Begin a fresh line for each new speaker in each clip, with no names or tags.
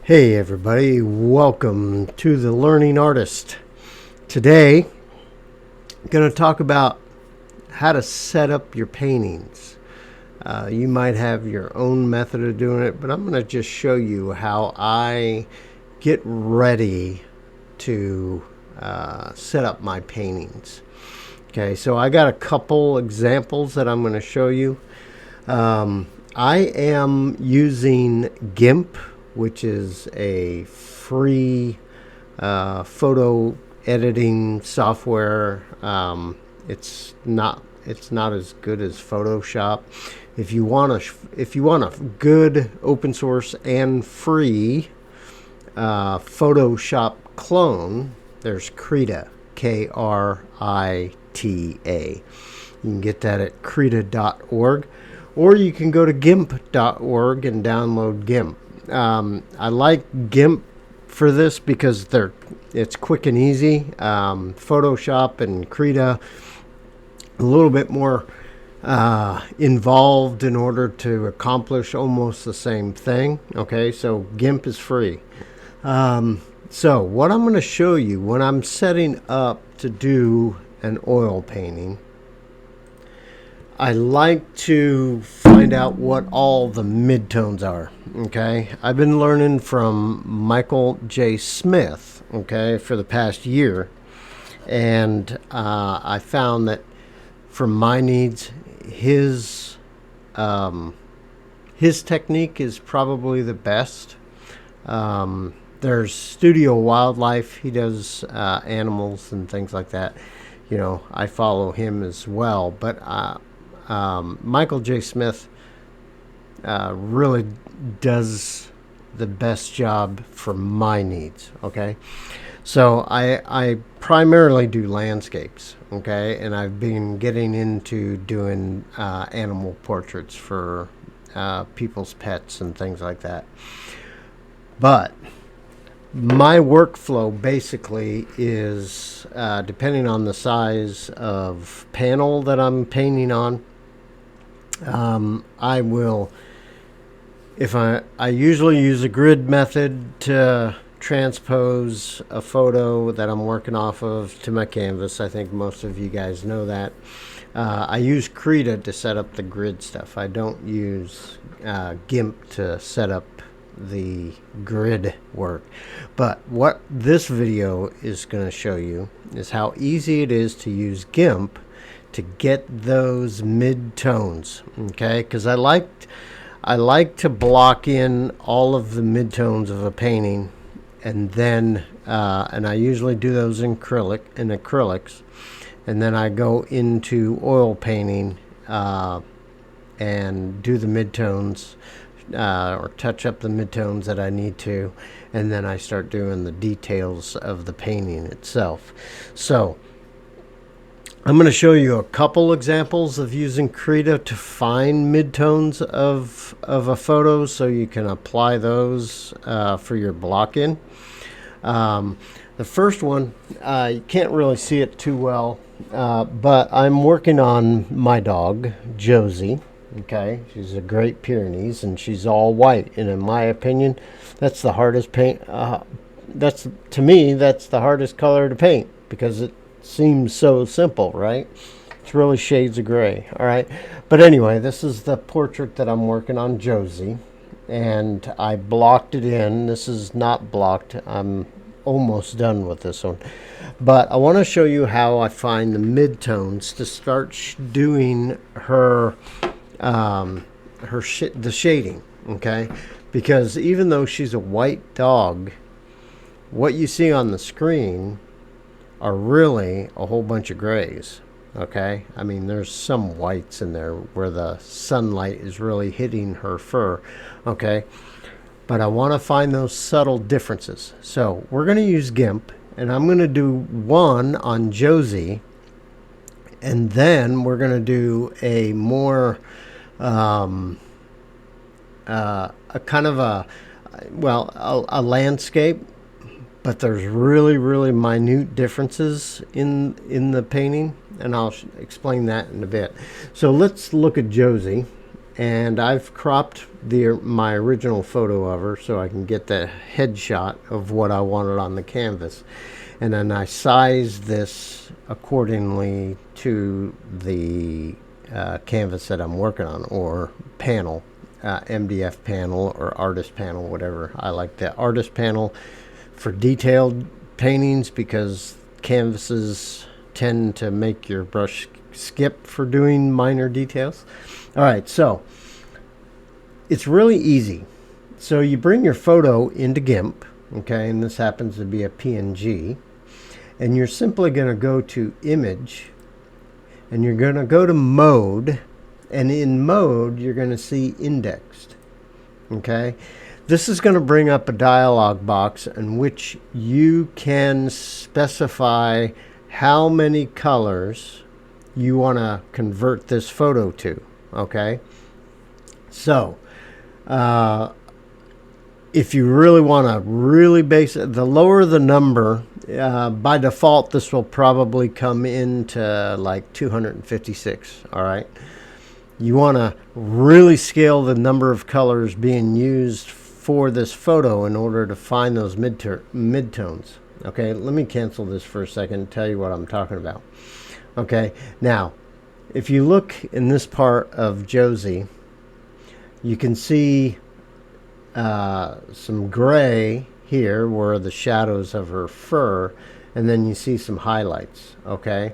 Hey everybody, welcome to The Learning Artist. Today, I'm going to talk about how to set up your paintings. You might have your own method of doing it, but I'm going to just show you how I get ready to set up my paintings. Okay, so I got a couple examples that I'm going to show you. I am using GIMP, which is a free photo editing software. It's not as good as Photoshop. If you want a good open source and free Photoshop clone, there's Krita, Krita. You can get that at krita.org, or you can go to gimp.org and download GIMP. I like GIMP for this because it's quick and easy. Photoshop and Krita a little bit more involved in order to accomplish almost the same thing. Okay, so GIMP is free. So what I'm going to show you when I'm setting up to do an oil painting, I like to find out what all the midtones are. Okay, I've been learning from Michael J. Smith, okay, for the past year, and I found that for my needs, his technique is probably the best. There's Studio Wildlife. He does animals and things like that. You know, I follow him as well, but Michael J. Smith really does the best job for my needs. Okay, so I primarily do landscapes. Okay, and I've been getting into doing animal portraits for people's pets and things like that. But my workflow basically is depending on the size of panel that I'm painting on. I usually use a grid method to transpose a photo that I'm working off of to my canvas. I think most of you guys know that. I use Krita to set up the grid stuff. I don't use GIMP to set up the grid work. But what this video is going to show you is how easy it is to use GIMP to get those mid-tones. Okay, because I like to block in all of the mid-tones of a painting, and then and I usually do those in acrylics, and then I go into oil painting and do the mid-tones or touch up the mid-tones that I need to, and then I start doing the details of the painting itself. So I'm going to show you a couple examples of using Krita to find midtones of a photo, so you can apply those for your block-in. The first one, you can't really see it too well, but I'm working on my dog, Josie. Okay, she's a Great Pyrenees, and she's all white, and in my opinion, that's the hardest paint. To me, that's the hardest color to paint because it seems so simple, right? It's really shades of gray. All right, but anyway, this is the portrait that I'm working on, Josie, and I blocked it in. This is not blocked. I'm almost done with this one, but I want to show you how I find the midtones to start doing her the shading. Okay, because even though she's a white dog, what you see on the screen are really a whole bunch of grays. Okay, I mean, there's some whites in there where the sunlight is really hitting her fur. Okay, but I want to find those subtle differences. So we're going to use GIMP, and I'm going to do one on Josie, and then we're going to do a more a kind of a landscape, but there's really minute differences in the painting, and I'll explain that in a bit. So let's look at Josie, and I've cropped my original photo of her so I can get the headshot of what I wanted on the canvas. And then I sized this accordingly to the canvas that I'm working on, or panel, MDF panel or artist panel, whatever. I like the artist panel for detailed paintings because canvases tend to make your brush skip for doing minor details. All right, so it's really easy. So you bring your photo into GIMP, okay, and this happens to be a PNG, and you're simply going to go to Image, and you're going to go to Mode, and in Mode you're going to see Indexed, okay. This is going to bring up a dialog box in which you can specify how many colors you want to convert this photo to, okay. So if you really want to really base it, the lower the number, by default this will probably come into like 256. All right, you want to really scale the number of colors being used for this photo in order to find those midtones. Okay, let me cancel this for a second and tell you what I'm talking about. Okay, now if you look in this part of Josie, you can see some gray here where the shadows of her fur, and then you see some highlights. Okay,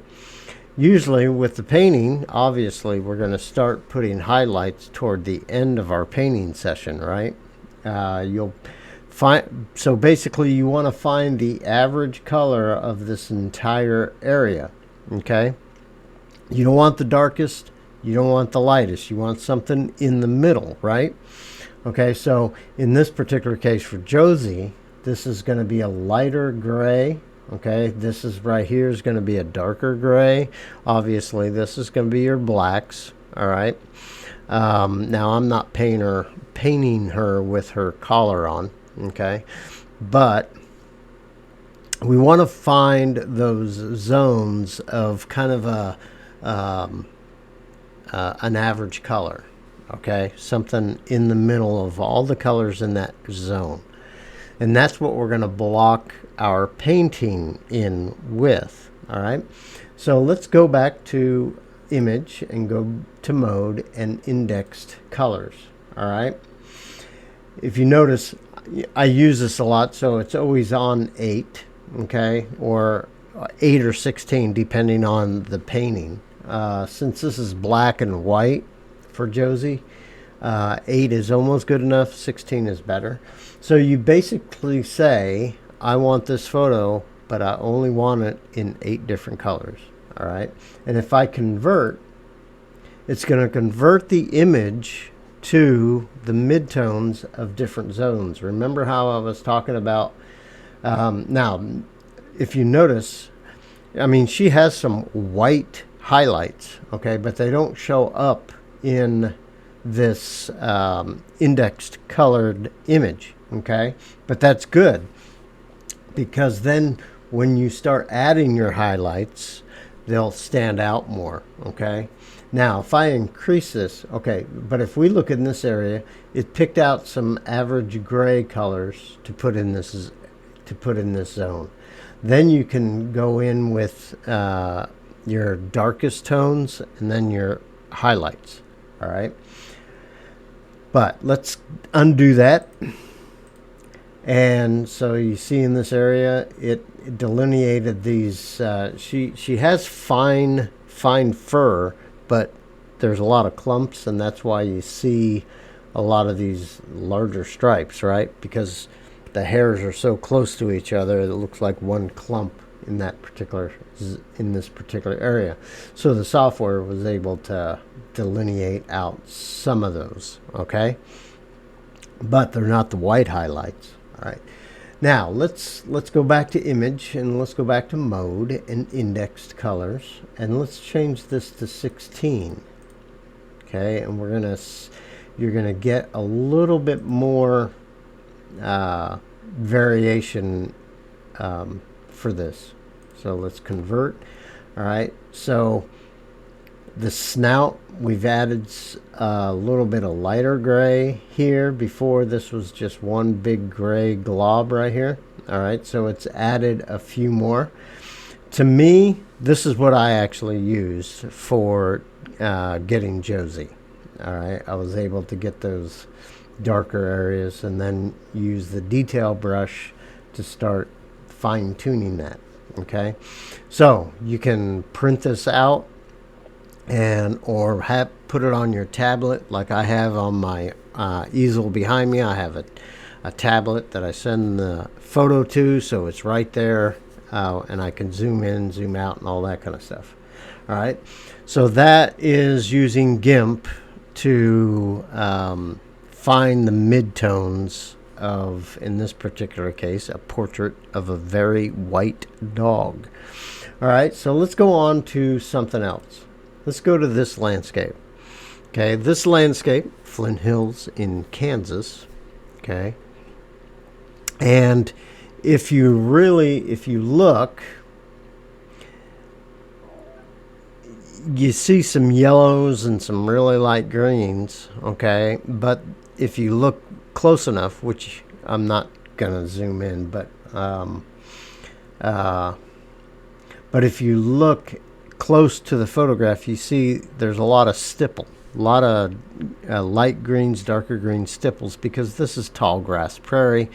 usually with the painting, obviously we're going to start putting highlights toward the end of our painting session, right? You'll find, so basically you want to find the average color of this entire area. Okay, you don't want the darkest, you don't want the lightest, you want something in the middle, right? Okay, so in this particular case for Josie, this is going to be a lighter gray. Okay, this is right here is going to be a darker gray. Obviously this is going to be your blacks. All right, now I'm not painting her with her collar on, okay, but we want to find those zones of kind of an average color. Okay, something in the middle of all the colors in that zone, and that's what we're going to block our painting in with. All right, so let's go back to Image and go to Mode and Indexed Colors. All right, if you notice, I use this a lot, so it's always on 8, okay, or 8 or 16 depending on the painting. Since this is black and white for Josie, 8 is almost good enough, 16 is better. So you basically say, I want this photo, but I only want it in 8 different colors. All right, and if I convert, it's going to convert the image to the midtones of different zones. Remember how I was talking about, now if you notice, I mean, she has some white highlights, okay, but they don't show up in this indexed colored image, okay, but that's good, because then when you start adding your highlights, they'll stand out more. Okay, now if I increase this, okay, but if we look in this area, it picked out some average gray colors to put in this zone. Then you can go in with your darkest tones and then your highlights. All right, but let's undo that. And so you see in this area, it delineated these. She has fine fur, but there's a lot of clumps, and that's why you see a lot of these larger stripes, right? Because the hairs are so close to each other, it looks like one clump in this particular area. So the software was able to delineate out some of those, okay? But they're not the white highlights. All right, now let's go back to Image, and let's go back to Mode and Indexed Colors, and let's change this to 16. Okay, and you're gonna get a little bit more variation for this. So let's convert. All right, so The snout, we've added a little bit of lighter gray here. Before, this was just one big gray glob right here. All right, so it's added a few more. To me, this is what I actually use for getting Josie. All right, I was able to get those darker areas and then use the detail brush to start fine-tuning that. Okay, so you can print this out and or put it on your tablet like I have on my easel behind me. I have a tablet that I send the photo to, so it's right there, and I can zoom in, zoom out, and all that kind of stuff. All right, so that is using GIMP to find the midtones of, in this particular case, a portrait of a very white dog. All right, so let's go on to something else. Let's go to this landscape. Okay, this landscape, Flint Hills in Kansas. Okay, and if you look, you see some yellows and some really light greens. Okay, but if you look close enough, which I'm not gonna zoom in, but if you look close to the photograph, you see there's a lot of stipple, a lot of light greens, darker green stipples, because this is tall grass prairie,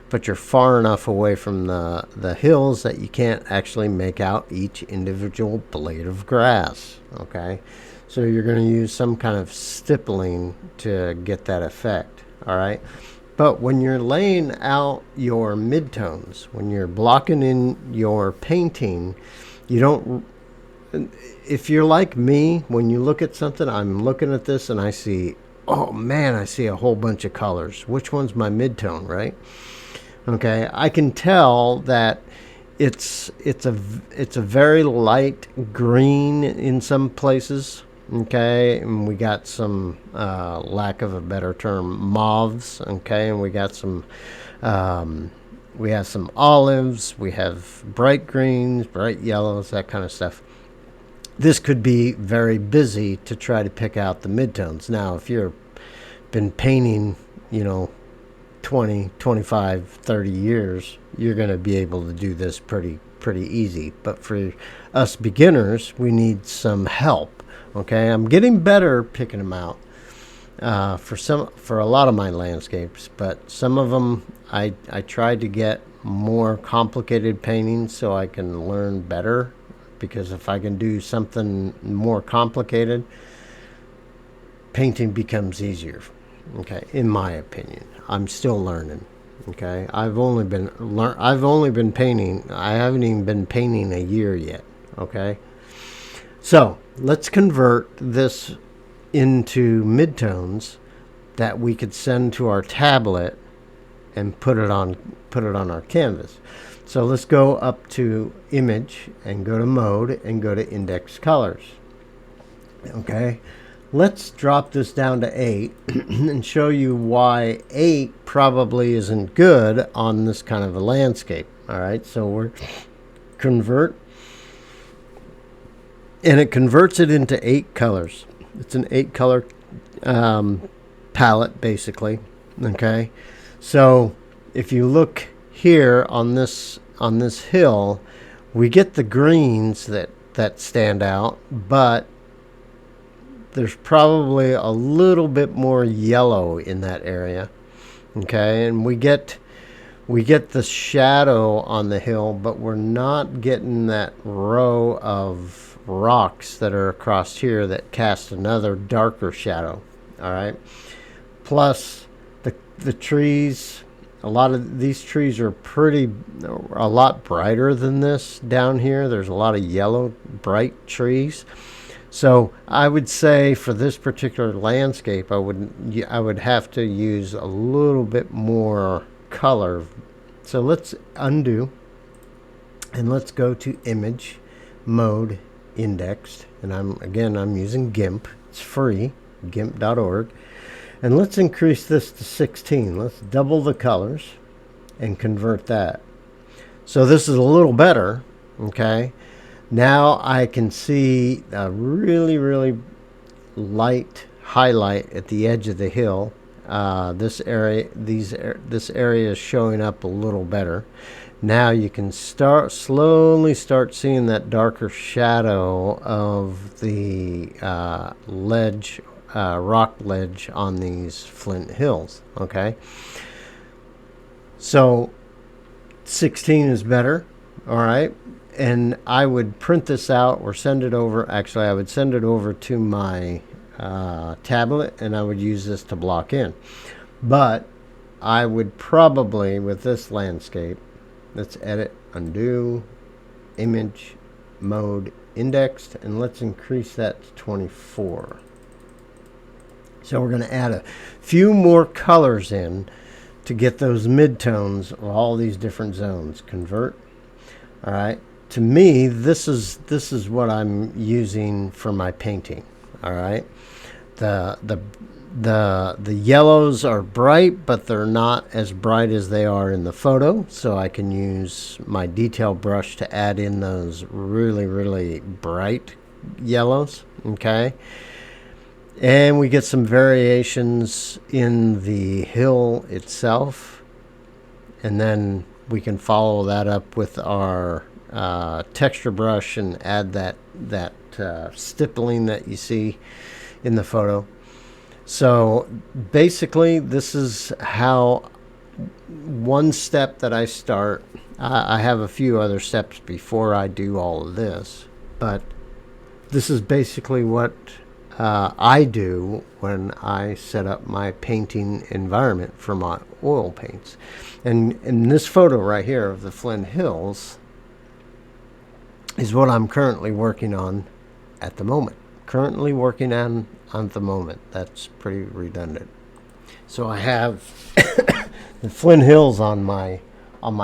but you're far enough away from the hills that you can't actually make out each individual blade of grass. Okay, so you're going to use some kind of stippling to get that effect. All right, but when you're laying out your midtones, when you're blocking in your painting, you don't, if you're like me, when you look at something, I'm looking at this and I see, oh man, I see a whole bunch of colors. Which one's my midtone, right? Okay, I can tell that it's a very light green in some places. Okay, and we got some, lack of a better term, mauves. Okay, and we got some, we have some olives. We have bright greens, bright yellows, that kind of stuff. This could be very busy to try to pick out the midtones. Now, if you've been painting, 20, 25, 30 years, you're going to be able to do this pretty easy. But for us beginners, we need some help. Okay, I'm getting better picking them out for a lot of my landscapes, but some of them I tried to get more complicated paintings so I can learn better. Because if I can do something more complicated, painting becomes easier. Okay, in my opinion, I'm still learning. Okay, I've only been painting. I haven't even been painting a year yet. Okay, so let's convert this into midtones that we could send to our tablet and put it on our canvas. So let's go up to image and go to mode and go to index colors. Okay, let's drop this down to 8 and show you why 8 probably isn't good on this kind of a landscape. All right, so we're convert, and it converts it into 8 colors. It's an 8 color palette basically. Okay, so if you look here on this hill, we get the greens that stand out, but there's probably a little bit more yellow in that area. Okay, and we get the shadow on the hill, but we're not getting that row of rocks that are across here that cast another darker shadow. All right, plus the trees. A lot of these trees are a lot brighter than this down here. There's a lot of yellow, bright trees. So I would say for this particular landscape, I would have to use a little bit more color. So let's undo, and let's go to image, mode, indexed. And I'm using GIMP. It's free, gimp.org. And let's increase this to 16. Let's double the colors and convert that. So this is a little better, okay? Now I can see a really light highlight at the edge of the hill. This area is showing up a little better. Now you can slowly start seeing that darker shadow of the ledge, rock ledge on these Flint Hills. Okay, so 16 is better. All right, and I would print this out or send it over. Actually, I would send it over to my tablet, and I would use this to block in. But I would probably, with this landscape, let's edit, undo, image, mode, indexed, and let's increase that to 24. So we're going to add a few more colors in to get those midtones of all these different zones. Convert. All right. To me, this is what I'm using for my painting. All right. The yellows are bright, but they're not as bright as they are in the photo. So I can use my detail brush to add in those really bright yellows. Okay. And we get some variations in the hill itself. And then we can follow that up with our texture brush and add that stippling that you see in the photo. So basically, this is how one step that I start. I have a few other steps before I do all of this, but this is basically what I do when I set up my painting environment for my oil paints. And in this photo right here of the Flint Hills is what I'm currently working on at the moment. Currently working on at the moment. That's pretty redundant. So I have the Flint Hills on my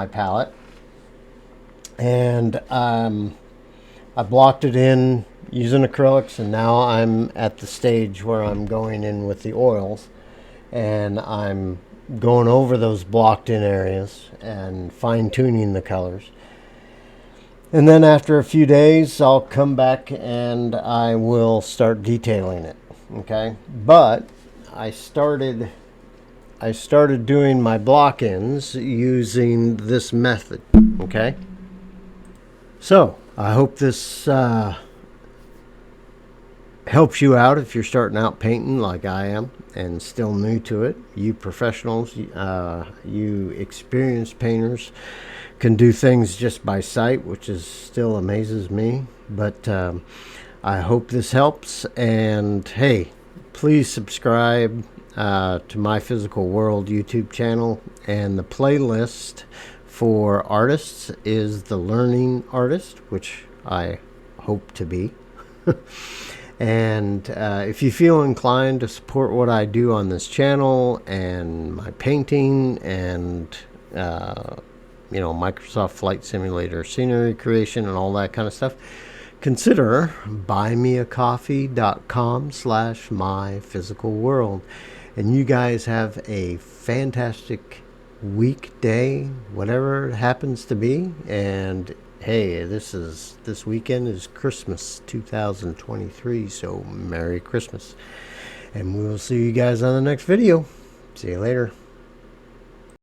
palette, and I blocked it in using acrylics, and now I'm at the stage where I'm going in with the oils, and I'm going over those blocked in areas and fine-tuning the colors. And then after a few days, I'll come back and I will start detailing it. Okay, but I started doing my block-ins using this method. Okay, so I hope this helps you out if you're starting out painting like I am and still new to it. You professionals, you experienced painters can do things just by sight, which is still amazes me. But I hope this helps, and hey, please subscribe to My Physical World YouTube channel, and the playlist for artists is the Learning Artist, which I hope to be. And if you feel inclined to support what I do on this channel and my painting and Microsoft Flight Simulator scenery creation and all that kind of stuff, consider buymeacoffee.com/myphysicalworld. And you guys have a fantastic weekday, whatever it happens to be. And hey, this weekend is Christmas 2023, so Merry Christmas. And we will see you guys on the next video. See you later.